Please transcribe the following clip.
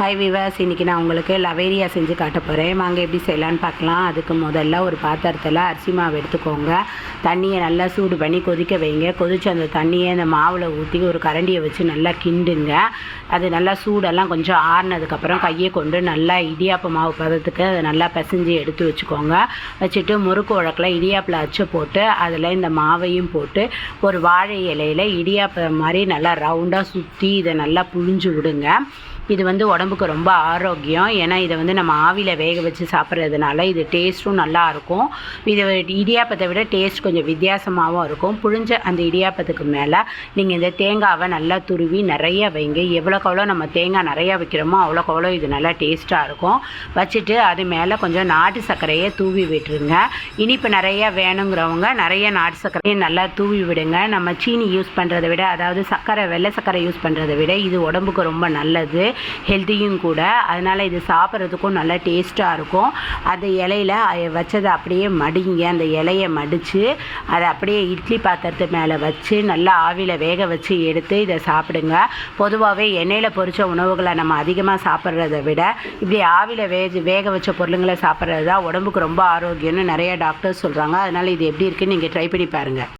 Hi விவாஸ், இன்றைக்கி நான் உங்களுக்கு லவேரியா செஞ்சு காட்ட போகிறேன். வாங்க எப்படி செய்யலான்னு பார்க்கலாம். அதுக்கு முதல்ல ஒரு பாத்திரத்தில் அரிசி மாவு எடுத்துக்கோங்க. தண்ணியை நல்லா சூடு பண்ணி கொதிக்க வைங்க. கொதித்து அந்த தண்ணியை அந்த மாவில் ஊற்றி ஒரு கரண்டியை வச்சு நல்லா கிண்டுங்க. அது நல்லா சூடெல்லாம் கொஞ்சம் ஆறுனதுக்கப்புறம் கையை கொண்டு நல்லா இடியாப்ப மாவு பதத்துக்கு அதை நல்லா பிசைஞ்சு எடுத்து வச்சுக்கோங்க. வச்சுட்டு முறுக்கு உழக்கில் இடியாப்பில் அச்சு போட்டு அதில் இந்த மாவையும் போட்டு ஒரு வாழை இலையில் இடியாப்ப மாதிரி நல்லா ரவுண்டாக சுற்றி இதை நல்லா புழிஞ்சு விடுங்க. இது உடம்புக்கு ரொம்ப ஆரோக்கியம். ஏன்னா இதை நம்ம ஆவியில் வேக வச்சு சாப்பிட்றதுனால இது டேஸ்ட்டும் நல்லாயிருக்கும். இது இடியாப்பத்தை விட டேஸ்ட் கொஞ்சம் வித்தியாசமாகவும் இருக்கும். புழிஞ்ச அந்த இடியாப்பத்துக்கு மேலே நீங்கள் இந்த தேங்காவை நல்லா துருவி நிறைய வைங்க. எவ்வளோக்கு நம்ம தேங்காய் நிறையா வைக்கிறோமோ அவ்வளோக்கு இது நல்லா டேஸ்ட்டாக இருக்கும். வச்சுட்டு அது மேலே கொஞ்சம் நாட்டு சர்க்கரையை தூவி விட்டுருங்க. இனிப்பு நிறையா வேணுங்கிறவங்க நிறைய நாட்டு சர்க்கரையை நல்லா தூவி விடுங்க. நம்ம சீனி யூஸ் பண்ணுறதை விட, அதாவது வெள்ளை சர்க்கரை யூஸ் பண்ணுறதை விட இது உடம்புக்கு ரொம்ப நல்லது, ஹெல்த்தியும் கூட. அதனால் இது சாப்பிட்றதுக்கும் நல்லா டேஸ்ட்டாக இருக்கும். அந்த இலையில் வச்சதை அப்படியே மடிங்க. அந்த இலையை மடித்து அதை அப்படியே இட்லி பாத்திரத்து மேலே வச்சு நல்லா ஆவியில் வேக வச்சு எடுத்து இதை சாப்பிடுங்க. பொதுவாகவே எண்ணெயில் பொரித்த உணவுகளை நம்ம அதிகமாக சாப்பிட்றத விட இப்படி ஆவியில் வேக வச்ச பொருளுங்களை சாப்பிட்றது தான் உடம்புக்கு ரொம்ப ஆரோக்கியம்னு நிறைய டாக்டர்ஸ் சொல்கிறாங்க. அதனால் இது எப்படி இருக்குன்னு நீங்கள் ட்ரை பண்ணி பாருங்கள்.